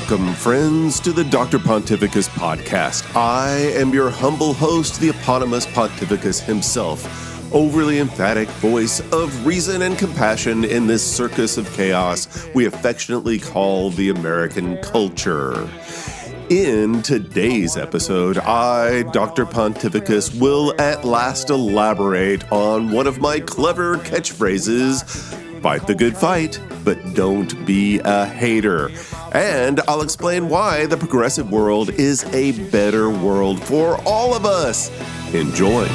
Welcome, friends, to the Dr. Pontificus podcast. I am your humble host, the eponymous Pontificus himself, overly emphatic voice of reason and compassion in this circus of chaos we affectionately call the American culture. In today's episode, I, Dr. Pontificus, will at last elaborate on one of my clever catchphrases: fight the good fight, but don't be a hater. And I'll explain why the progressive world is a better world for all of us. Enjoy.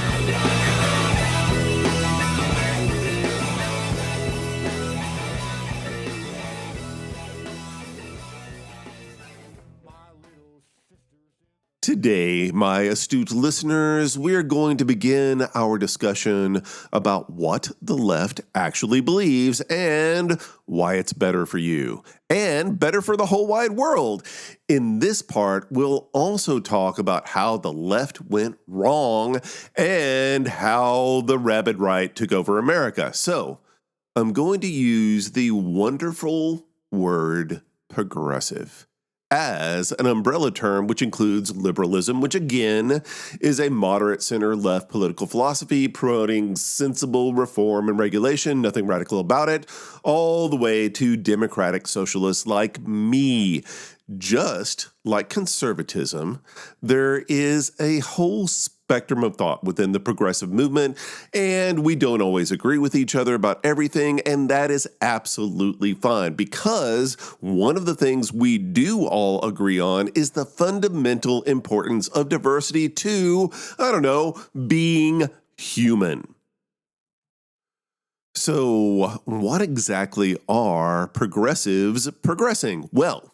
Today, my astute listeners, we're going to begin our discussion about what the left actually believes and why it's better for you and better for the whole wide world. In this part, we'll also talk about how the left went wrong and how the rabid right took over America. So, I'm going to use the wonderful word progressive as an umbrella term, which includes liberalism, which again is a moderate center-left political philosophy promoting sensible reform and regulation, nothing radical about it, all the way to democratic socialists like me. Just like conservatism, there is a whole spectrum of thought within the progressive movement, and we don't always agree with each other about everything, and that is absolutely fine, because one of the things we do all agree on is the fundamental importance of diversity to, being human. So, what exactly are progressives progressing? Well,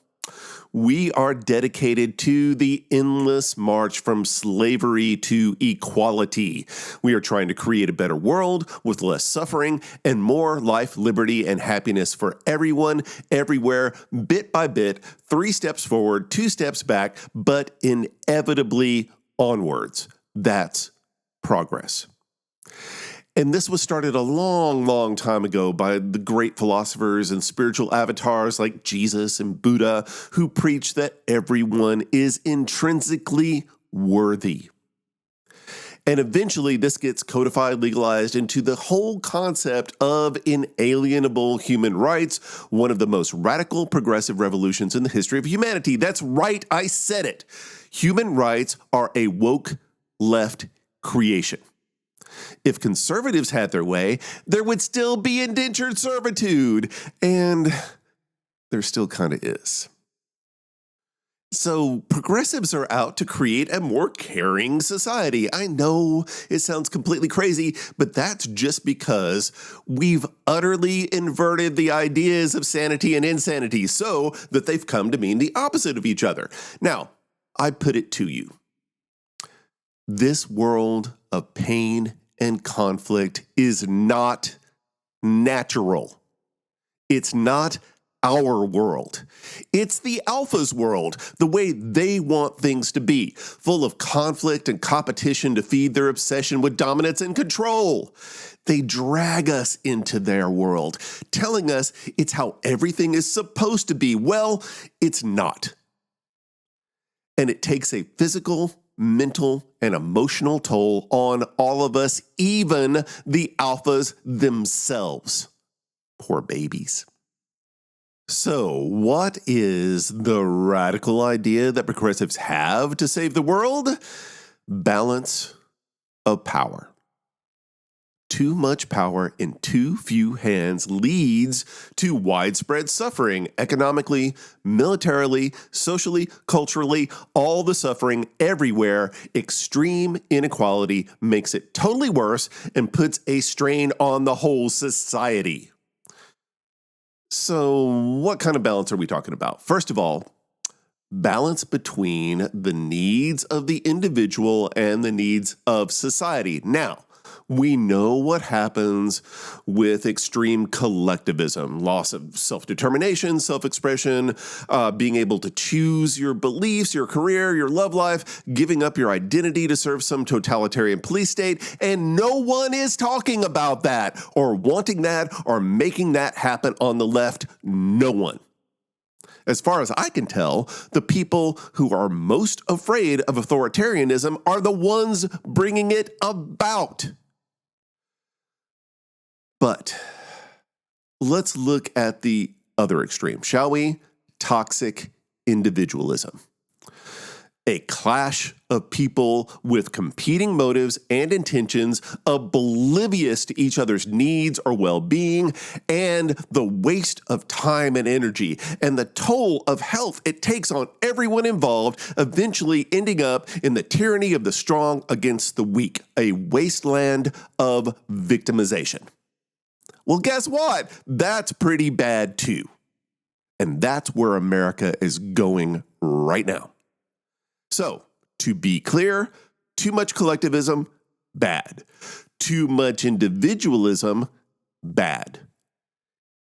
we are dedicated to the endless march from slavery to equality. We are trying to create a better world with less suffering and more life, liberty, and happiness for everyone, everywhere, bit by bit, 3 steps forward, 2 steps back, but inevitably onwards. That's progress. And this was started a long, long time ago by the great philosophers and spiritual avatars like Jesus and Buddha, who preach that everyone is intrinsically worthy. And eventually this gets codified, legalized into the whole concept of inalienable human rights, one of the most radical progressive revolutions in the history of humanity. That's right, I said it. Human rights are a woke left creation. If conservatives had their way, there would still be indentured servitude, and there still kind of is. So progressives are out to create a more caring society. I know it sounds completely crazy, but that's just because we've utterly inverted the ideas of sanity and insanity so that they've come to mean the opposite of each other. Now, I put it to you. This world of pain and conflict is not natural. It's not our world. It's the alpha's world, the way they want things to be, full of conflict and competition to feed their obsession with dominance and control. They drag us into their world, telling us it's how everything is supposed to be. Well, it's not. And it takes a physical, mental, and emotional toll on all of us, even the alphas themselves. Poor babies. So, what is the radical idea that progressives have to save the world? Balance of power. Too much power in too few hands leads to widespread suffering, economically, militarily, socially, culturally, all the suffering everywhere. Extreme inequality makes it totally worse and puts a strain on the whole society. So, what kind of balance are we talking about? First of all, balance between the needs of the individual and the needs of society. Now, we know what happens with extreme collectivism, loss of self-determination, self-expression, being able to choose your beliefs, your career, your love life, giving up your identity to serve some totalitarian police state, and no one is talking about that or wanting that or making that happen on the left. No one. As far as I can tell, the people who are most afraid of authoritarianism are the ones bringing it about. But let's look at the other extreme, shall we? Toxic individualism. A clash of people with competing motives and intentions, oblivious to each other's needs or well-being, and the waste of time and energy, and the toll of health it takes on everyone involved, eventually ending up in the tyranny of the strong against the weak, a wasteland of victimization. Well, guess what? That's pretty bad too. And that's where America is going right now. So, to be clear, too much collectivism, bad. Too much individualism, bad.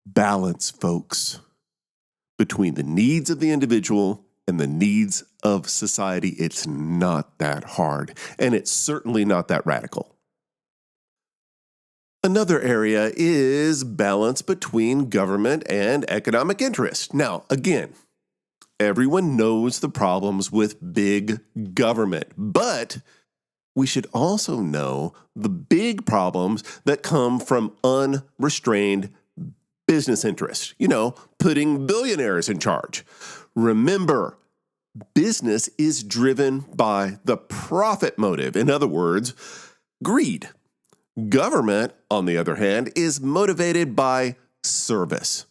Balance, folks, between the needs of the individual and the needs of society. It's not that hard, and it's certainly not that radical. Another area is balance between government and economic interest. Now, again, everyone knows the problems with big government, but we should also know the big problems that come from unrestrained business interests. Putting billionaires in charge. Remember, business is driven by the profit motive. In other words, greed. Government, on the other hand, is motivated by service.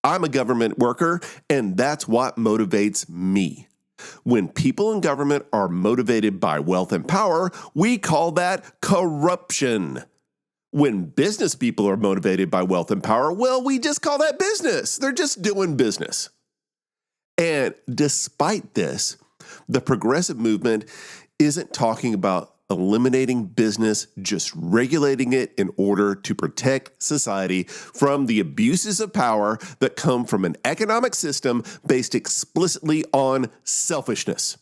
I'm a government worker, and that's what motivates me. When people in government are motivated by wealth and power, we call that corruption. When business people are motivated by wealth and power, well, we just call that business. They're just doing business. And despite this, the progressive movement isn't talking about eliminating business, just regulating it in order to protect society from the abuses of power that come from an economic system based explicitly on selfishness.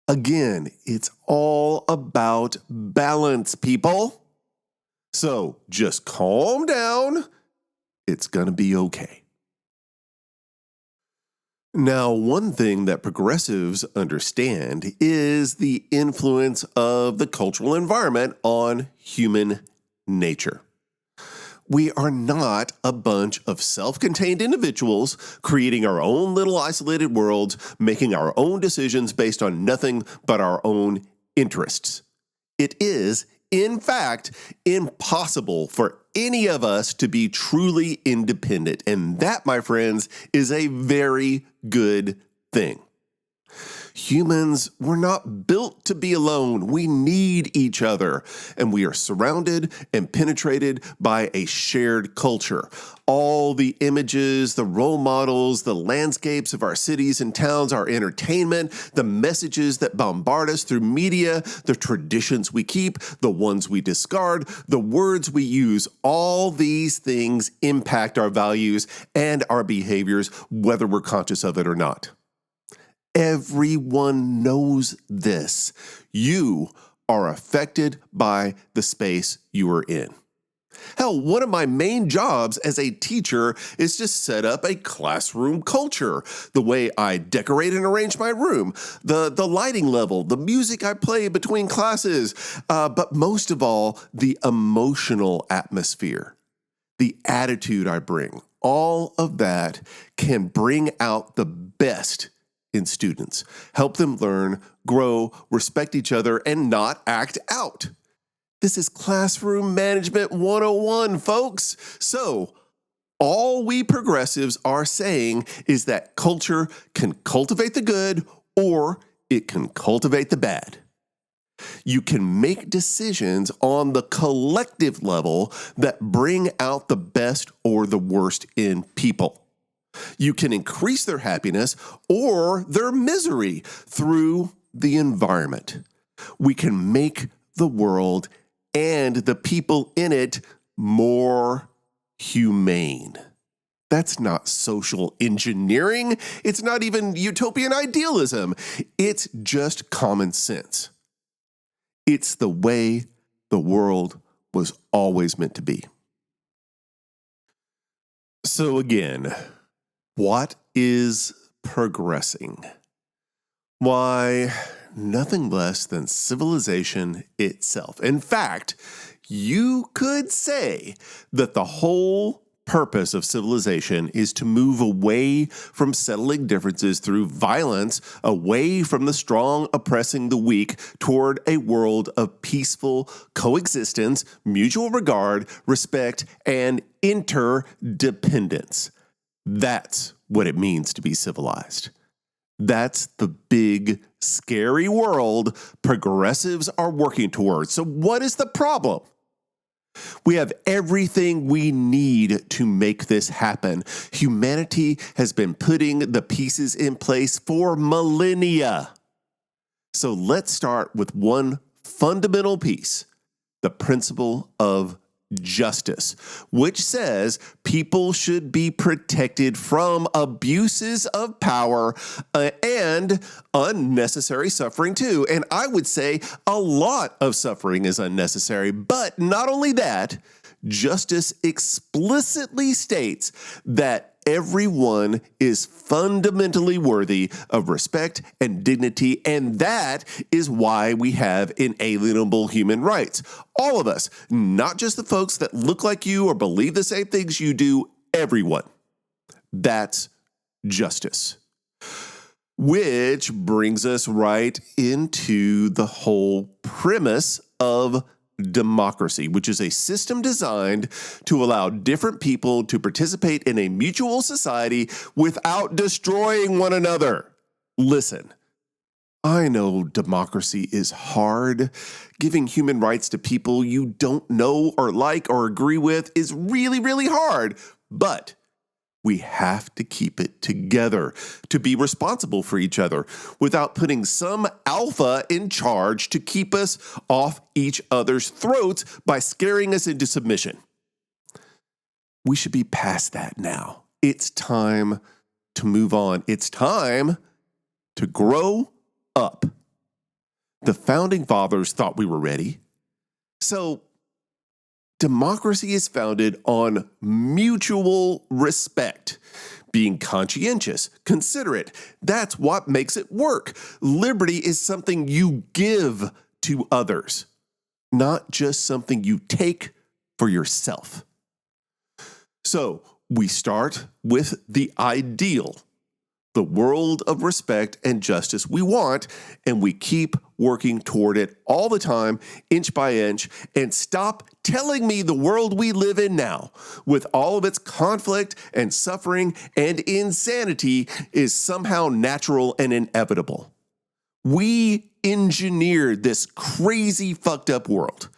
Again, it's all about balance, people. So just calm down. It's going to be okay. Now, one thing that progressives understand is the influence of the cultural environment on human nature. We are not a bunch of self-contained individuals creating our own little isolated worlds, making our own decisions based on nothing but our own interests. It is, in fact, impossible for any of us to be truly independent. And that, my friends, is a very good thing. Humans were not built to be alone. We need each other, and we are surrounded and penetrated by a shared culture. All the images, the role models, the landscapes of our cities and towns, our entertainment, the messages that bombard us through media, the traditions we keep, the ones we discard, the words we use, all these things impact our values and our behaviors, whether we're conscious of it or not. Everyone knows this. You are affected by the space you are in. Hell, one of my main jobs as a teacher is to set up a classroom culture. The way I decorate and arrange my room, the lighting level, the music I play between classes, but most of all, the emotional atmosphere, the attitude I bring. All of that can bring out the best in students, help them learn, grow, respect each other, and not act out. This is Classroom Management 101, folks. So, all we progressives are saying is that culture can cultivate the good or it can cultivate the bad. You can make decisions on the collective level that bring out the best or the worst in people. You can increase their happiness or their misery through the environment. We can make the world and the people in it more humane. That's not social engineering. It's not even utopian idealism. It's just common sense. It's the way the world was always meant to be. So again, what is progressing? Why, nothing less than civilization itself. In fact, you could say that the whole purpose of civilization is to move away from settling differences through violence, away from the strong oppressing the weak, toward a world of peaceful coexistence, mutual regard, respect, and interdependence. That's what it means to be civilized. That's the big, scary world progressives are working towards. So what is the problem? We have everything we need to make this happen. Humanity has been putting the pieces in place for millennia. So let's start with one fundamental piece, the principle of justice, which says people should be protected from abuses of power and unnecessary suffering too. And I would say a lot of suffering is unnecessary. But not only that, justice explicitly states that everyone is fundamentally worthy of respect and dignity, and that is why we have inalienable human rights. All of us, not just the folks that look like you or believe the same things you do, everyone. That's justice. Which brings us right into the whole premise of democracy, which is a system designed to allow different people to participate in a mutual society without destroying one another. Listen, I know democracy is hard. Giving human rights to people you don't know or like or agree with is really, really hard. But we have to keep it together to be responsible for each other without putting some alpha in charge to keep us off each other's throats by scaring us into submission. We should be past that now. It's time to move on. It's time to grow up. The founding fathers thought we were ready. So, democracy is founded on mutual respect, being conscientious, considerate. That's what makes it work. Liberty is something you give to others, not just something you take for yourself. So we start with the ideal, the world of respect and justice we want, and we keep working toward it all the time, inch by inch, and stop telling me the world we live in now, with all of its conflict and suffering and insanity, is somehow natural and inevitable. We engineered this crazy, fucked up world,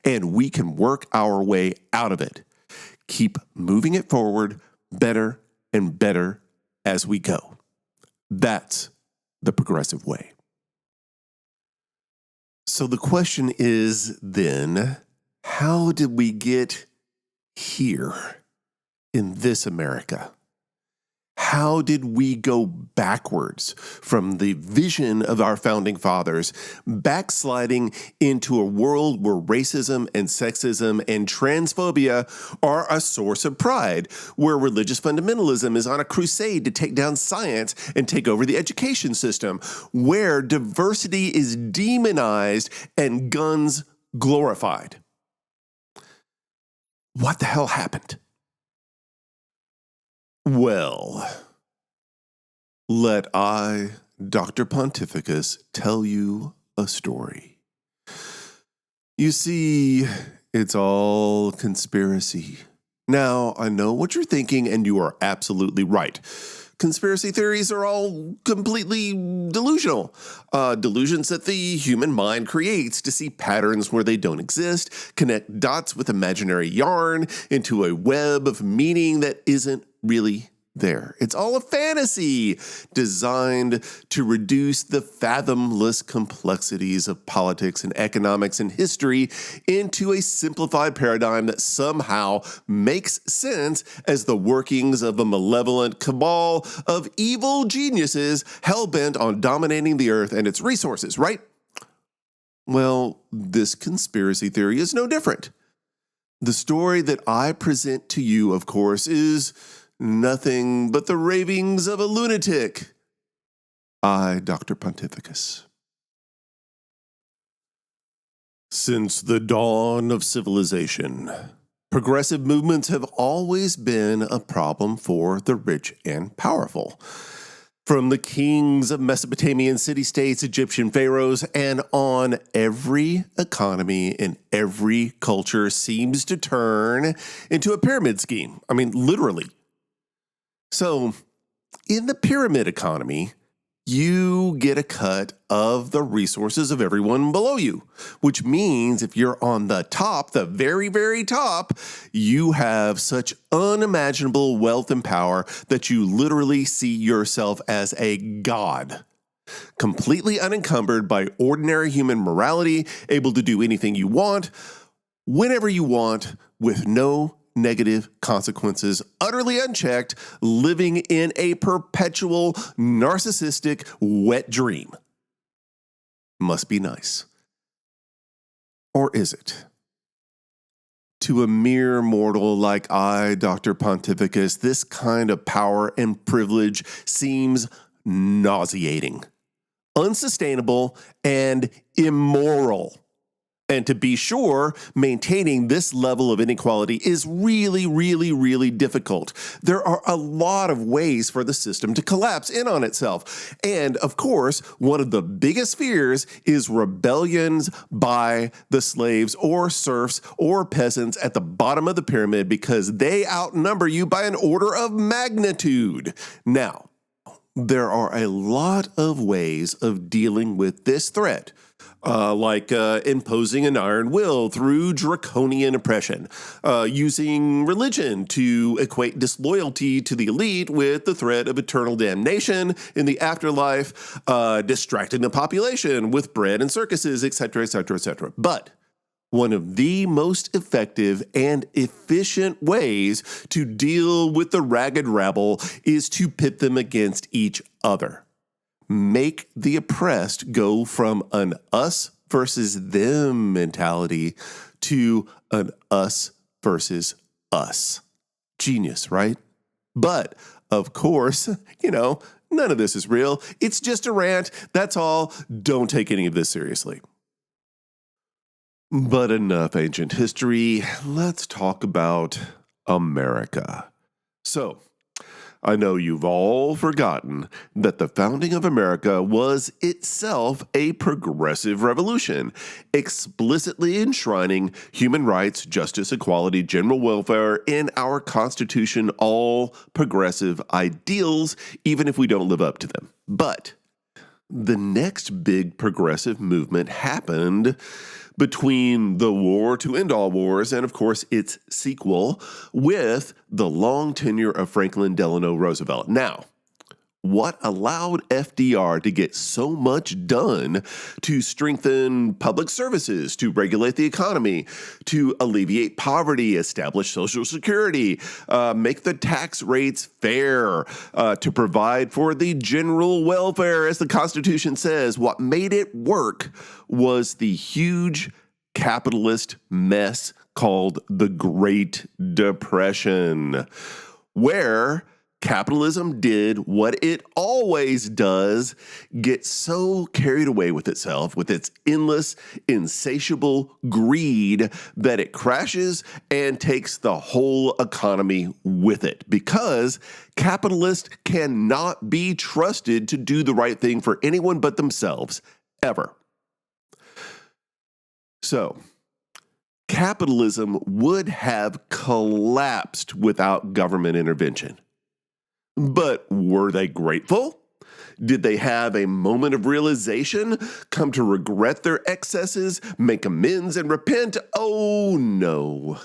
and we can work our way out of it. Keep moving it forward better and better as we go. That's the progressive way. So the question is then, how did we get here in this America? How did we go backwards from the vision of our founding fathers, backsliding into a world where racism and sexism and transphobia are a source of pride, where religious fundamentalism is on a crusade to take down science and take over the education system, where diversity is demonized and guns glorified? What the hell happened? Well, let I, Dr. Pontificus, tell you a story. You see, it's all conspiracy. Now, I know what you're thinking, and you are absolutely right. Conspiracy theories are all completely delusional. Delusions that the human mind creates to see patterns where they don't exist, connect dots with imaginary yarn into a web of meaning that isn't really there. It's all a fantasy designed to reduce the fathomless complexities of politics and economics and history into a simplified paradigm that somehow makes sense as the workings of a malevolent cabal of evil geniuses hell-bent on dominating the earth and its resources, right? Well, this conspiracy theory is no different. The story that I present to you, of course, is Nothing but the ravings of a lunatic. I, Dr. Pontificus. Since the dawn of civilization, progressive movements have always been a problem for the rich and powerful. From the kings of Mesopotamian city-states, Egyptian pharaohs, and on, every economy in every culture seems to turn into a pyramid scheme. I mean, literally. So, in the pyramid economy, you get a cut of the resources of everyone below you, which means if you're on the top, the very, very top, you have such unimaginable wealth and power that you literally see yourself as a god, completely unencumbered by ordinary human morality, able to do anything you want, whenever you want, with no negative consequences, utterly unchecked, living in a perpetual narcissistic wet dream. Must be nice. Or is it? To a mere mortal like I, Dr. Pontificus, this kind of power and privilege seems nauseating, unsustainable, and immoral. And to be sure, maintaining this level of inequality is really, really, really difficult. There are a lot of ways for the system to collapse in on itself. And of course, one of the biggest fears is rebellions by the slaves or serfs or peasants at the bottom of the pyramid because they outnumber you by an order of magnitude. Now, there are a lot of ways of dealing with this threat. Like imposing an iron will through draconian oppression, using religion to equate disloyalty to the elite with the threat of eternal damnation in the afterlife, distracting the population with bread and circuses, etc., etc., etc. But one of the most effective and efficient ways to deal with the ragged rabble is to pit them against each other. Make the oppressed go from an us versus them mentality to an us versus us. Genius, right? But, of course, none of this is real. It's just a rant. That's all. Don't take any of this seriously. But enough ancient history. Let's talk about America. So, I know you've all forgotten that the founding of America was itself a progressive revolution, explicitly enshrining human rights, justice, equality, general welfare in our Constitution, all progressive ideals, even if we don't live up to them. But the next big progressive movement happened between the war to end all wars and, of course, its sequel with the long tenure of Franklin Delano Roosevelt. Now, what allowed FDR to get so much done to strengthen public services, to regulate the economy, to alleviate poverty, establish Social Security, make the tax rates fair, to provide for the general welfare, as the Constitution says? What made it work was the huge capitalist mess called the Great Depression, where capitalism did what it always does, get so carried away with itself, with its endless, insatiable greed, that it crashes and takes the whole economy with it. Because capitalists cannot be trusted to do the right thing for anyone but themselves, ever. So, capitalism would have collapsed without government intervention. But were they grateful? Did they have a moment of realization, come to regret their excesses, make amends, and repent? Oh, no.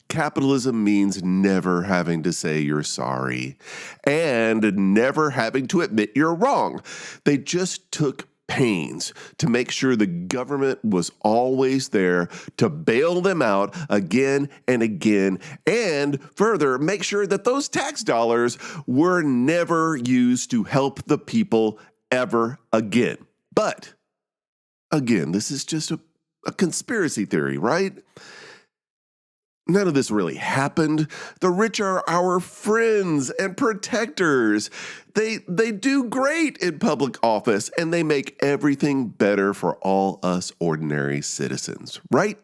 Capitalism means never having to say you're sorry and never having to admit you're wrong. They just took pains to make sure the government was always there to bail them out again and again, and further, make sure that those tax dollars were never used to help the people ever again. But, again, this is just a conspiracy theory, right? None of this really happened. The rich are our friends and protectors. They do great in public office and they make everything better for all us ordinary citizens, right?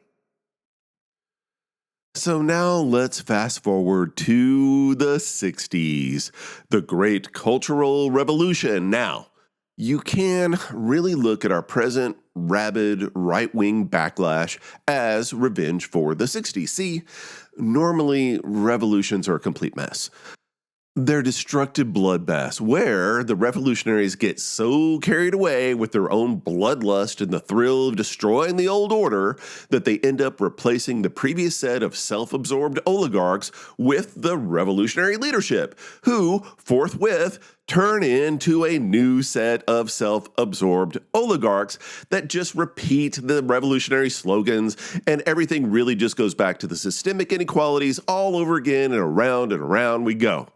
So now let's fast forward to the 60s, the Great Cultural Revolution. Now, you can really look at our present rabid right wing backlash as revenge for the 60s. See, normally revolutions are a complete mess. They're destructive bloodbaths where the revolutionaries get so carried away with their own bloodlust and the thrill of destroying the old order that they end up replacing the previous set of self-absorbed oligarchs with the revolutionary leadership, who forthwith turn into a new set of self-absorbed oligarchs that just repeat the revolutionary slogans, and everything really just goes back to the systemic inequalities all over again, and around we go.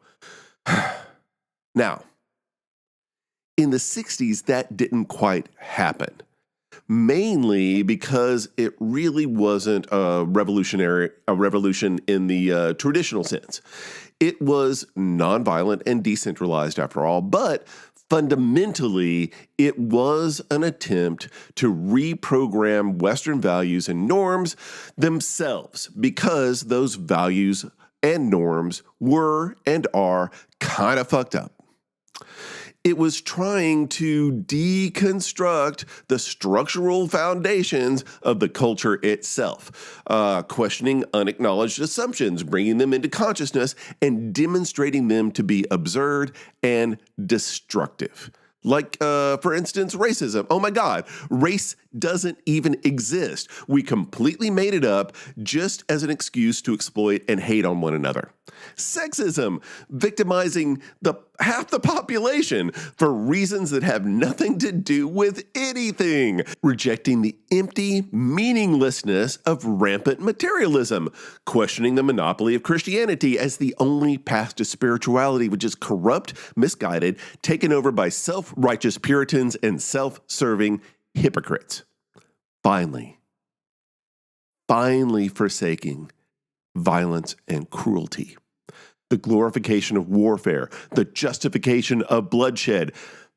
Now, in the 60s, that didn't quite happen, mainly because it really wasn't a revolution in the traditional sense. It was nonviolent and decentralized after all, but fundamentally, it was an attempt to reprogram Western values and norms themselves, because those values and norms were and are kind of fucked up. It was trying to deconstruct the structural foundations of the culture itself, questioning unacknowledged assumptions, bringing them into consciousness, and demonstrating them to be absurd and destructive. Like, for instance, racism. Oh my God, race doesn't even exist. We completely made it up just as an excuse to exploit and hate on one another. Sexism, victimizing half the population for reasons that have nothing to do with anything. Rejecting the empty meaninglessness of rampant materialism. Questioning the monopoly of Christianity as the only path to spirituality, which is corrupt, misguided, taken over by self-righteous Puritans and self-serving hypocrites. Finally forsaking violence and cruelty, the glorification of warfare, the justification of bloodshed,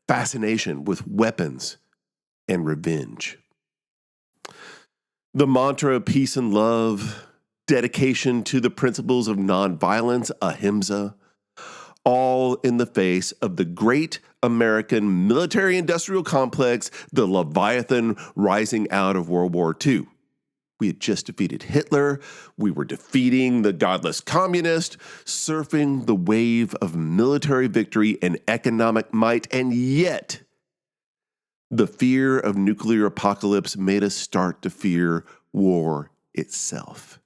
fascination with weapons and revenge. The mantra of peace and love, dedication to the principles of nonviolence, ahimsa, all in the face of the great American military-industrial complex, the Leviathan rising out of World War II. We had just defeated Hitler. We were defeating the godless communist, surfing the wave of military victory and economic might, and yet the fear of nuclear apocalypse made us start to fear war itself.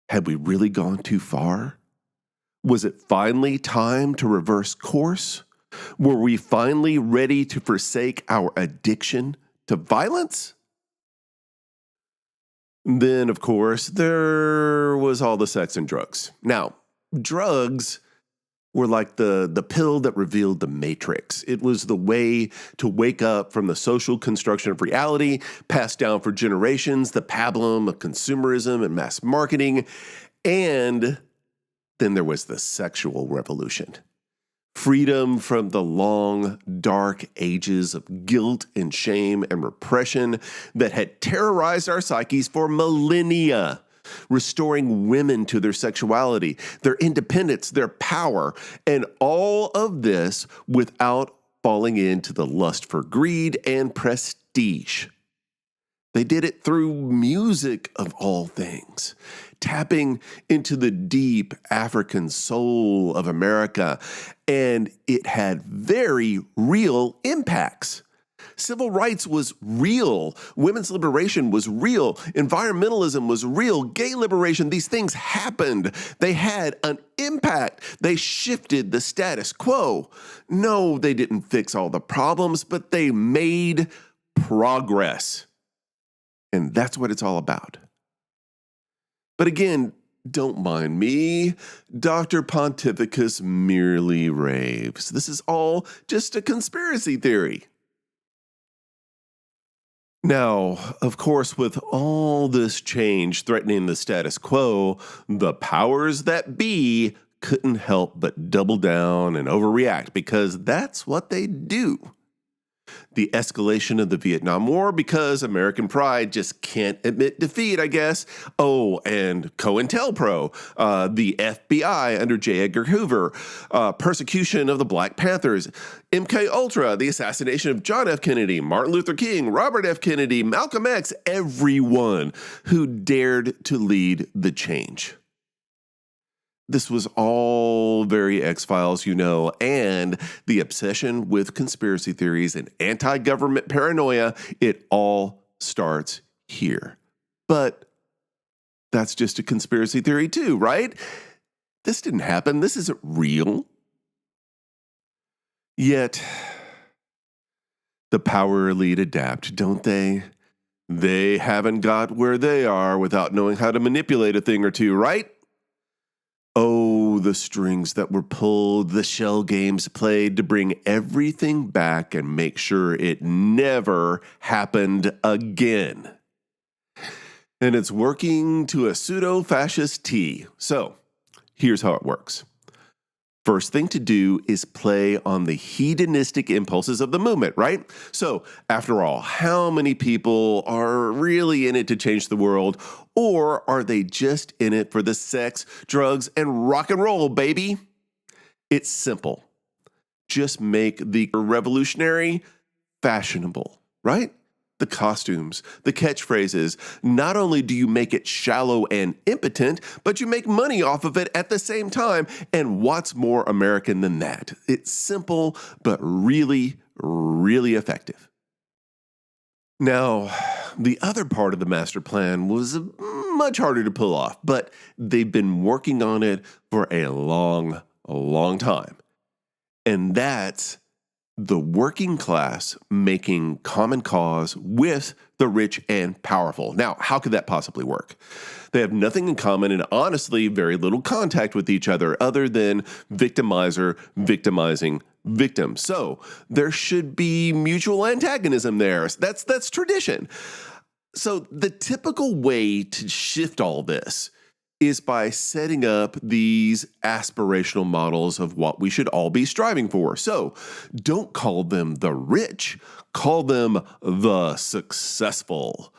Had we really gone too far? Was it finally time to reverse course? Were we finally ready to forsake our addiction to violence? Then, of course, there was all the sex and drugs. Now, drugs were like the pill that revealed the matrix. It was the way to wake up from the social construction of reality, passed down for generations, the pablum of consumerism and mass marketing. And then there was the sexual revolution. Freedom from the long, dark ages of guilt and shame and repression that had terrorized our psyches for millennia, restoring women to their sexuality, their independence, their power, and all of this without falling into the lust for greed and prestige. They did it through music, of all things, tapping into the deep African soul of America, and it had very real impacts. Civil rights was real. Women's liberation was real. Environmentalism was real. Gay liberation, these things happened. They had an impact. They shifted the status quo. No, they didn't fix all the problems, but they made progress. And that's what it's all about. But again, don't mind me. Dr. Pontificus merely raves. This is all just a conspiracy theory. Now, of course, with all this change threatening the status quo, the powers that be couldn't help but double down and overreact because that's what they do. The escalation of the Vietnam War because American pride just can't admit defeat, I guess. Oh, and COINTELPRO, the FBI under J. Edgar Hoover, persecution of the Black Panthers, MK Ultra, the assassination of John F. Kennedy, Martin Luther King, Robert F. Kennedy, Malcolm X, everyone who dared to lead the change. This was all very X-Files, and the obsession with conspiracy theories and anti-government paranoia, it all starts here. But that's just a conspiracy theory too, right? This didn't happen. This isn't real. Yet, the power elite adapt, don't they? They haven't got where they are without knowing how to manipulate a thing or two, right? Oh, the strings that were pulled, the shell games played to bring everything back and make sure it never happened again. And it's working to a pseudo-fascist T. So, here's how it works. First thing to do is play on the hedonistic impulses of the movement, right? So, after all, how many people are really in it to change the world, or are they just in it for the sex, drugs, and rock and roll, baby? It's simple. Just make the revolutionary fashionable, right? The costumes, the catchphrases. Not only do you make it shallow and impotent, but you make money off of it at the same time. And what's more American than that? It's simple, but really, really effective. Now, the other part of the master plan was much harder to pull off, but they've been working on it for a long time. And that's the working class making common cause with the rich and powerful. Now, how could that possibly work? They have nothing in common and honestly very little contact with each other than victimizer victimizing victim. So there should be mutual antagonism there. That's tradition. So the typical way to shift all this is by setting up these aspirational models of what we should all be striving for. So don't call them the rich, call them the successful.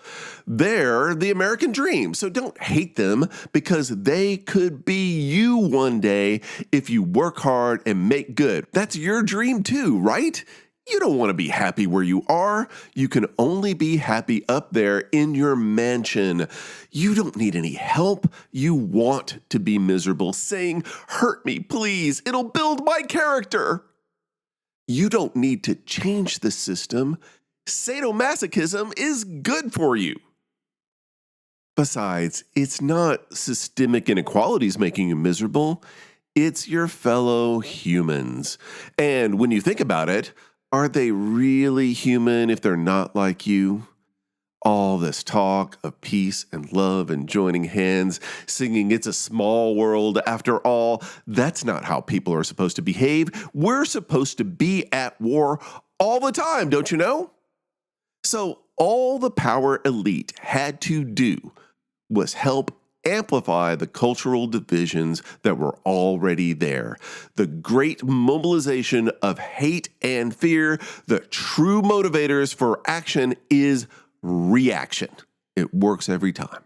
They're the American dream, so don't hate them because they could be you one day if you work hard and make good. That's your dream too, right? You don't want to be happy where you are. You can only be happy up there in your mansion. You don't need any help. You want to be miserable, saying, "Hurt me, please. It'll build my character." You don't need to change the system. Sadomasochism is good for you. Besides, it's not systemic inequalities making you miserable. It's your fellow humans. And when you think about it, are they really human if they're not like you? All this talk of peace and love and joining hands, singing "It's a Small World After All," that's not how people are supposed to behave. We're supposed to be at war all the time, don't you know? So all the power elite had to do was help amplify the cultural divisions that were already there. The great mobilization of hate and fear, the true motivators for action is reaction. It works every time.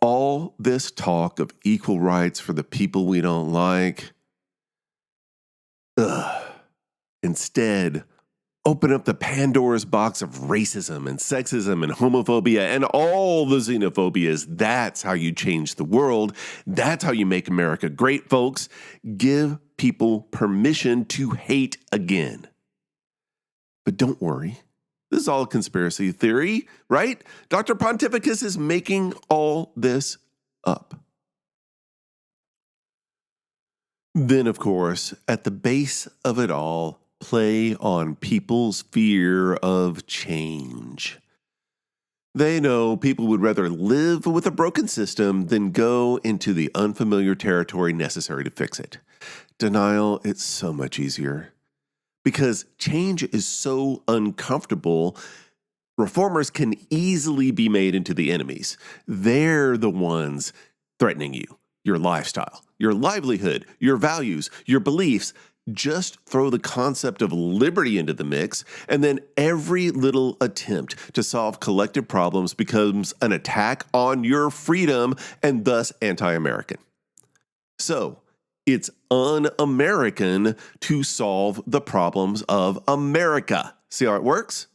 All this talk of equal rights for the people we don't like, instead, open up the Pandora's box of racism and sexism and homophobia and all the xenophobias. That's how you change the world. That's how you make America great, folks. Give people permission to hate again. But don't worry. This is all a conspiracy theory, right? Dr. Pontificus is making all this up. Then, of course, at the base of it all, play on people's fear of change. They know people would rather live with a broken system than go into the unfamiliar territory necessary to fix it. Denial, it's so much easier. Because change is so uncomfortable, Reformers can easily be made into the enemies. They're the ones threatening you, your lifestyle, your livelihood, your values, your beliefs. Just throw the concept of liberty into the mix, and then every little attempt to solve collective problems becomes an attack on your freedom and thus anti-American. So, it's un-American to solve the problems of America. See how it works?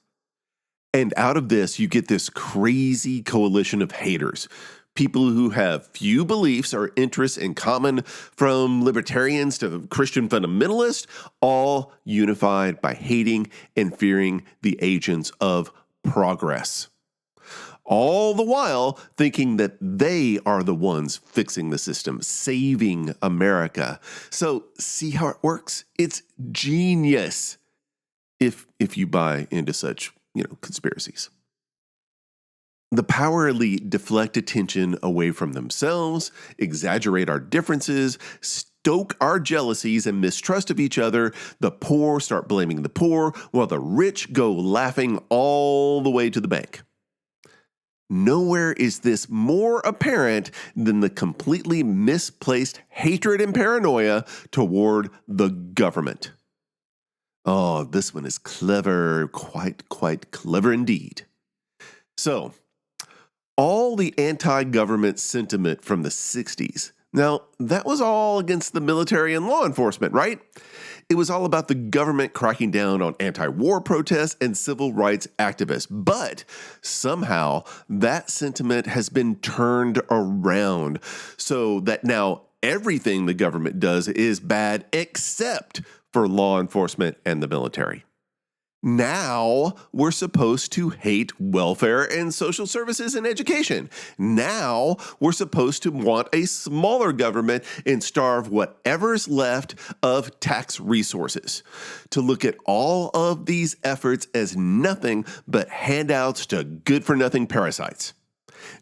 And out of this, you get this crazy coalition of haters. People who have few beliefs or interests in common, from libertarians to Christian fundamentalists, all unified by hating and fearing the agents of progress. All the while thinking that they are the ones fixing the system, saving America. So see how it works? It's genius if you buy into such, conspiracies. The power elite deflect attention away from themselves, exaggerate our differences, stoke our jealousies and mistrust of each other. The poor start blaming the poor, while the rich go laughing all the way to the bank. Nowhere is this more apparent than the completely misplaced hatred and paranoia toward the government. Oh, this one is clever, quite clever indeed. So, all the anti-government sentiment from the 60s. Now, that was all against the military and law enforcement, right? It was all about the government cracking down on anti-war protests and civil rights activists. But somehow that sentiment has been turned around so that now everything the government does is bad except for law enforcement and the military. Now we're supposed to hate welfare and social services and education. Now we're supposed to want a smaller government and starve whatever's left of tax resources. To look at all of these efforts as nothing but handouts to good-for-nothing parasites.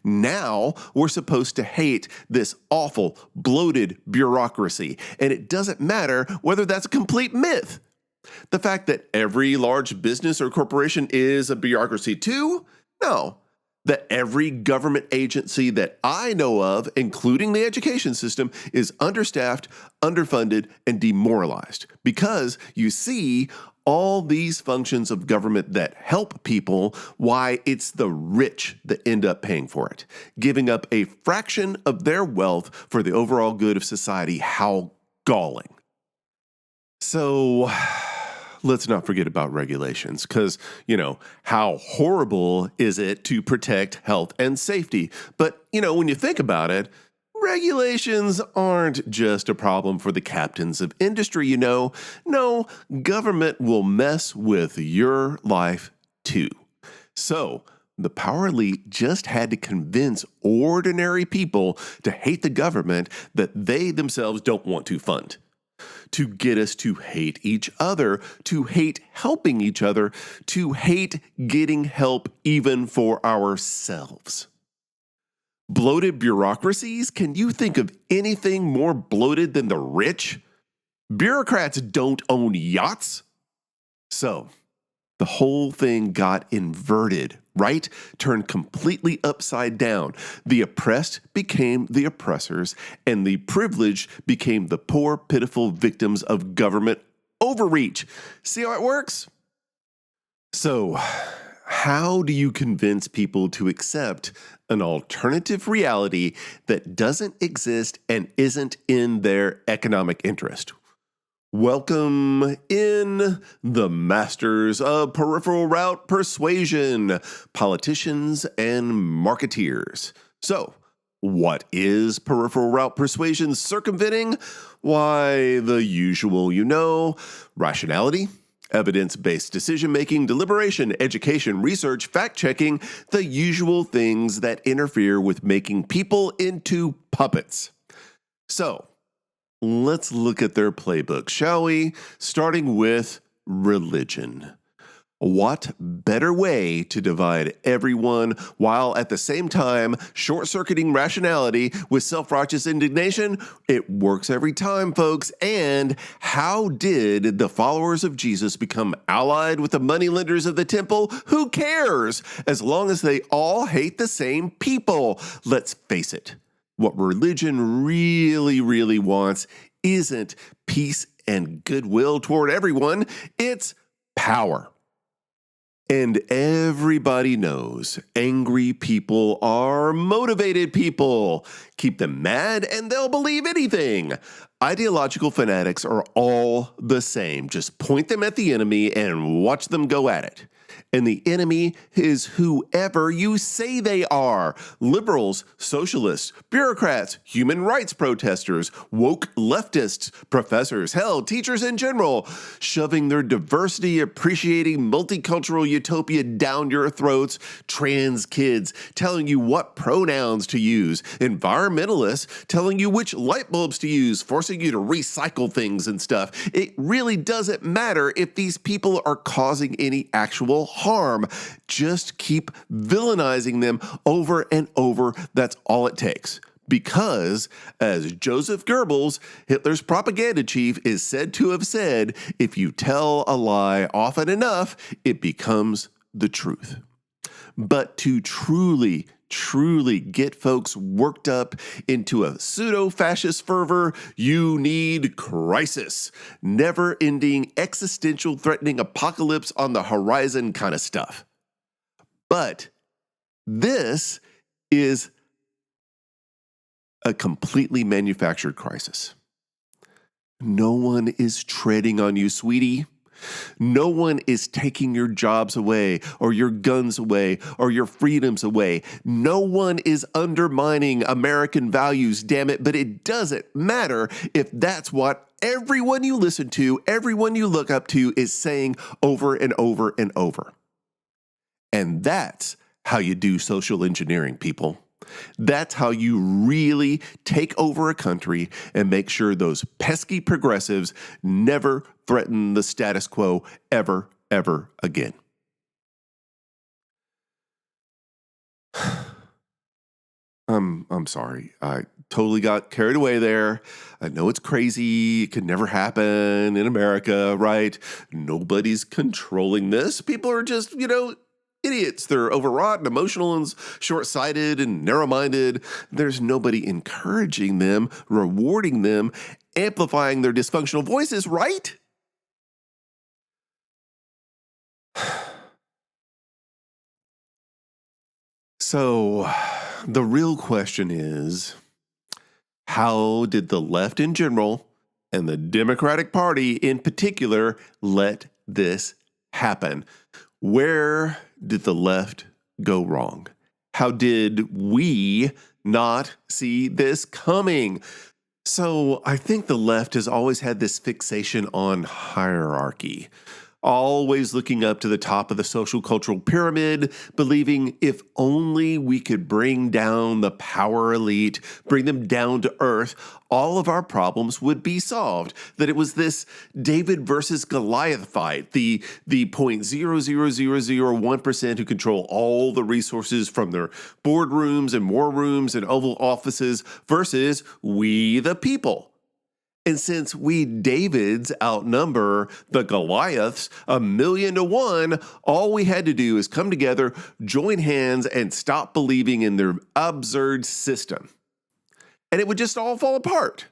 Now we're supposed to hate this awful, bloated bureaucracy, and it doesn't matter whether that's a complete myth. The fact that every large business or corporation is a bureaucracy too? No. That every government agency that I know of, including the education system, is understaffed, underfunded, and demoralized. Because, you see, all these functions of government that help people, why it's the rich that end up paying for it, giving up a fraction of their wealth for the overall good of society. How galling. So, let's not forget about regulations, because, how horrible is it to protect health and safety? But, when you think about it, regulations aren't just a problem for the captains of industry, No, government will mess with your life too. So, the power elite just had to convince ordinary people to hate the government that they themselves don't want to fund. To get us to hate each other, to hate helping each other, to hate getting help even for ourselves. Bloated bureaucracies? Can you think of anything more bloated than the rich? Bureaucrats don't own yachts. So, the whole thing got inverted, right? Turned completely upside down. The oppressed became the oppressors, and the privileged became the poor, pitiful victims of government overreach. See how it works? So, how do you convince people to accept an alternative reality that doesn't exist and isn't in their economic interest? Welcome in the masters of peripheral route persuasion, politicians and marketeers. So, what is peripheral route persuasion circumventing? Why, the usual, rationality, evidence-based decision-making, deliberation, education, research, fact-checking, the usual things that interfere with making people into puppets. So, let's look at their playbook, shall we? Starting with religion. What better way to divide everyone while at the same time short-circuiting rationality with self-righteous indignation? It works every time, folks. And how did the followers of Jesus become allied with the moneylenders of the temple? Who cares? As long as they all hate the same people. Let's face it, what religion really wants isn't peace and goodwill toward everyone. It's power. And everybody knows angry people are motivated people. Keep them mad and they'll believe anything. Ideological fanatics are all the same. Just point them at the enemy and watch them go at it. And the enemy is whoever you say they are. Liberals, socialists, bureaucrats, human rights protesters, woke leftists, professors, hell, teachers in general, shoving their diversity-appreciating multicultural utopia down your throats, trans kids telling you what pronouns to use, environmentalists telling you which light bulbs to use, forcing you to recycle things and stuff. It really doesn't matter if these people are causing any actual harm. Just keep villainizing them over and over. That's all it takes. Because, as Joseph Goebbels, Hitler's propaganda chief, is said to have said, if you tell a lie often enough, it becomes the truth. But to truly get folks worked up into a pseudo-fascist fervor, you need crisis. Never-ending, existential, threatening apocalypse on the horizon kind of stuff. But this is a completely manufactured crisis. No one is treading on you, sweetie. No one is taking your jobs away, or your guns away, or your freedoms away. No one is undermining American values, damn it, but it doesn't matter if that's what everyone you listen to, everyone you look up to is saying over and over and over. And that's how you do social engineering, people. That's how you really take over a country and make sure those pesky progressives never threaten the status quo ever again. I'm sorry. I totally got carried away there. I know it's crazy. It could never happen in America, right? Nobody's controlling this. People are just, idiots. They're overwrought and emotional and short-sighted and narrow-minded. There's nobody encouraging them, rewarding them, amplifying their dysfunctional voices, right? So, the real question is, how did the left in general and the Democratic Party in particular let this happen? Where did the left go wrong? How did we not see this coming? So I think the left has always had this fixation on hierarchy, always looking up to the top of the social cultural pyramid, believing if only we could bring down the power elite, bring them down to earth, all of our problems would be solved. That it was this David versus Goliath fight, the 0.00001% who control all the resources from their boardrooms and war rooms and Oval Offices versus we the people. And since we Davids outnumber the Goliaths 1,000,000 to 1, all we had to do is come together, join hands, and stop believing in their absurd system. And it would just all fall apart.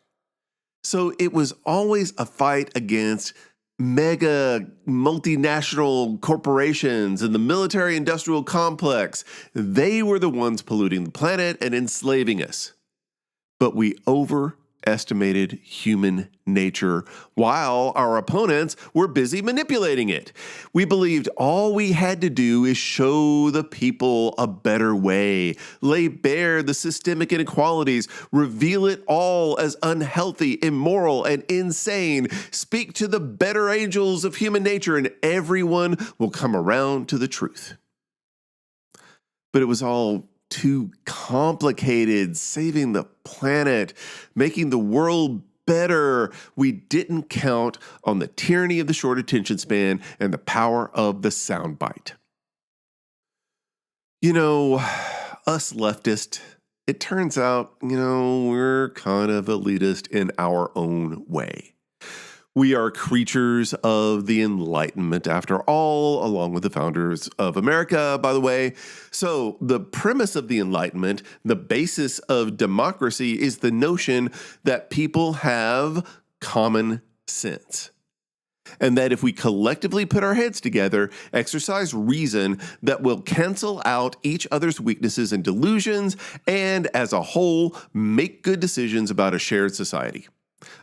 So it was always a fight against mega multinational corporations and the military-industrial complex. They were the ones polluting the planet and enslaving us. But we overestimated human nature while our opponents were busy manipulating it. We believed all we had to do is show the people a better way, lay bare the systemic inequalities, reveal it all as unhealthy, immoral, and insane, speak to the better angels of human nature, and everyone will come around to the truth. But it was all too complicated, saving the planet, making the world better we didn't count on the tyranny of the short attention span and the power of the soundbite. You know, us leftists, it turns out, we're kind of elitist in our own way. We are creatures of the Enlightenment, after all, along with the founders of America, by the way. So, the premise of the Enlightenment, the basis of democracy, is the notion that people have common sense. And that if we collectively put our heads together, exercise reason, that will cancel out each other's weaknesses and delusions, and as a whole, make good decisions about a shared society.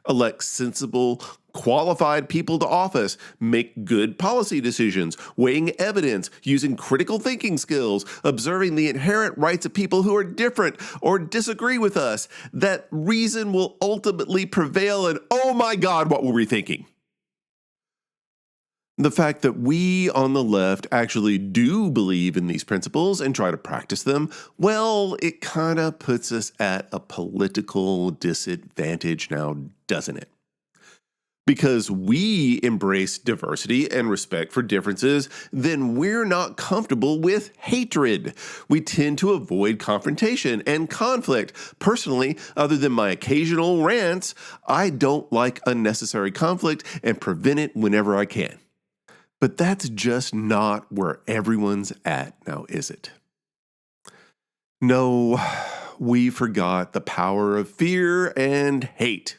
Elect sensible, qualified people to office, make good policy decisions, weighing evidence, using critical thinking skills, observing the inherent rights of people who are different or disagree with us. That reason will ultimately prevail, and oh my God, what were we thinking? The fact that we on the left actually do believe in these principles and try to practice them, well, it kind of puts us at a political disadvantage now, doesn't it? Because we embrace diversity and respect for differences, then we're not comfortable with hatred. We tend to avoid confrontation and conflict. Personally, other than my occasional rants, I don't like unnecessary conflict and prevent it whenever I can. But that's just not where everyone's at now, is it? No, we forgot the power of fear and hate.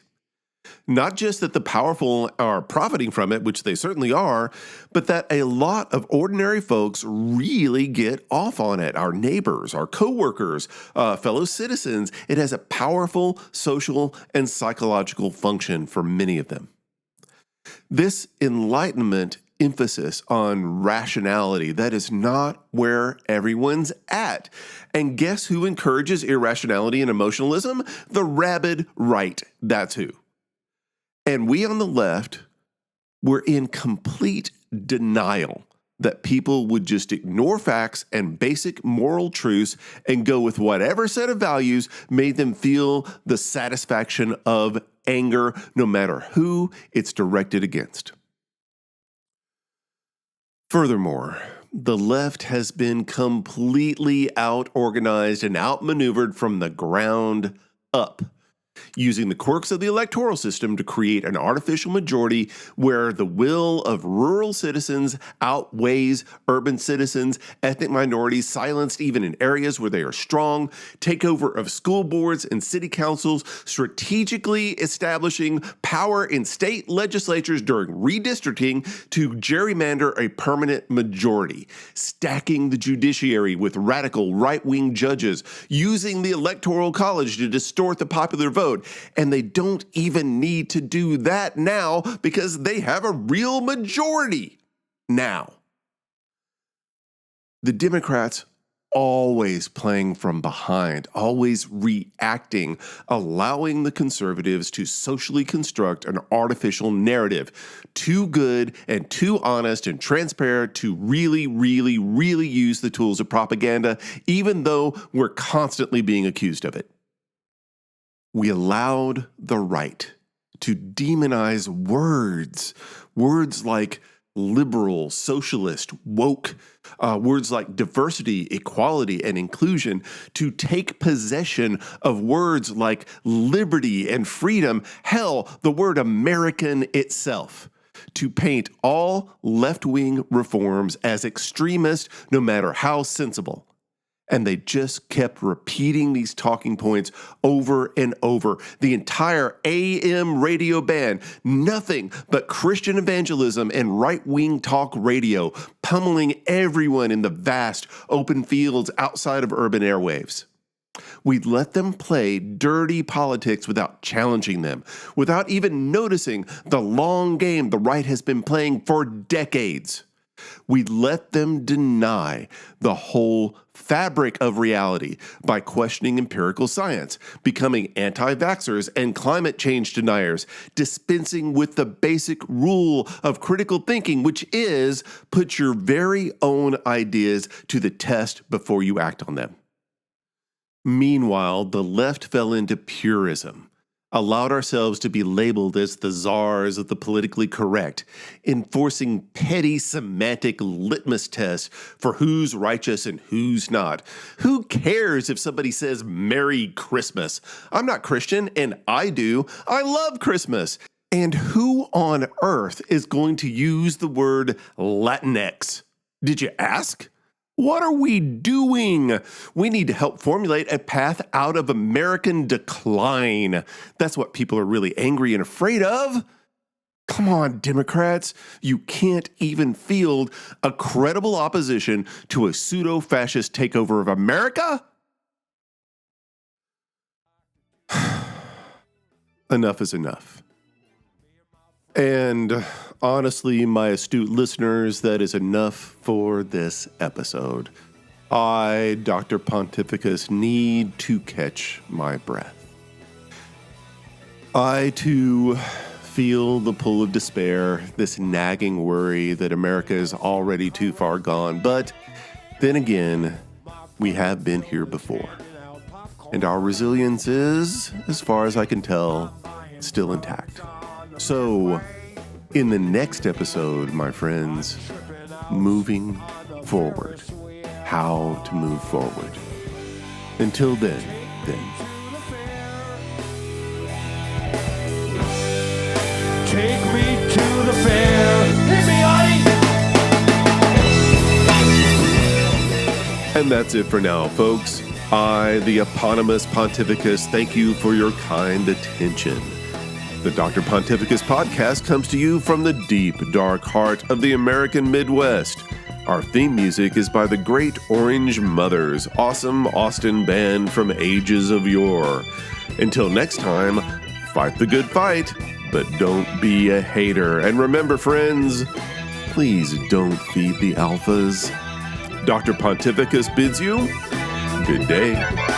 Not just that the powerful are profiting from it, which they certainly are, but that a lot of ordinary folks really get off on it. Our neighbors, our coworkers, fellow citizens. It has a powerful social and psychological function for many of them. This enlightenment emphasis on rationality, that is not where everyone's at. And guess who encourages irrationality and emotionalism? The rabid right. That's who. And we on the left, we're in complete denial that people would just ignore facts and basic moral truths and go with whatever set of values made them feel the satisfaction of anger, no matter who it's directed against. Furthermore, the left has been completely out-organized and outmaneuvered from the ground up, using the quirks of the electoral system to create an artificial majority where the will of rural citizens outweighs urban citizens, ethnic minorities silenced even in areas where they are strong, takeover of school boards and city councils, strategically establishing power in state legislatures during redistricting to gerrymander a permanent majority, stacking the judiciary with radical right-wing judges, using the electoral college to distort the popular vote. And they don't even need to do that now because they have a real majority now. The Democrats always playing from behind, always reacting, allowing the conservatives to socially construct an artificial narrative, too good and too honest and transparent to really use the tools of propaganda, even though we're constantly being accused of it. We allowed the right to demonize words like liberal, socialist, woke, words like diversity, equality, and inclusion, to take possession of words like liberty and freedom, hell, the word American itself, to paint all left-wing reforms as extremist, no matter how sensible. And they just kept repeating these talking points over and over. The entire AM radio band, nothing but Christian evangelism and right-wing talk radio, pummeling everyone in the vast open fields outside of urban airwaves. We let them play dirty politics without challenging them, without even noticing the long game the right has been playing for decades. We let them deny the whole fabric of reality by questioning empirical science, becoming anti-vaxxers and climate change deniers, dispensing with the basic rule of critical thinking, which is put your very own ideas to the test before you act on them. Meanwhile, the left fell into purism, allowed ourselves to be labeled as the czars of the politically correct, enforcing petty semantic litmus tests for who's righteous and who's not. Who cares if somebody says Merry Christmas? I'm not Christian, and I do. I love Christmas. And who on earth is going to use the word Latinx? Did you ask? What are we doing? We need to help formulate a path out of American decline. That's what people are really angry and afraid of. Come on, Democrats. You can't even field a credible opposition to a pseudo-fascist takeover of America? Enough is enough. And honestly, my astute listeners, that is enough for this episode. I, Dr. Pontificus, need to catch my breath. I, too, feel the pull of despair, this nagging worry that America is already too far gone. But then again, we have been here before. And our resilience is, as far as I can tell, still intact. So, in the next episode, my friends, moving forward. How to move forward. Until then. Take me to the fair. Hit me, Audie! And that's it for now, folks. I, the eponymous Pontificus, thank you for your kind attention. The Dr. Pontificus podcast comes to you from the deep, dark heart of the American Midwest. Our theme music is by the Great Orange Mothers, awesome Austin band from ages of yore. Until next time, fight the good fight, but don't be a hater. And remember, friends, please don't feed the alphas. Dr. Pontificus bids you good day.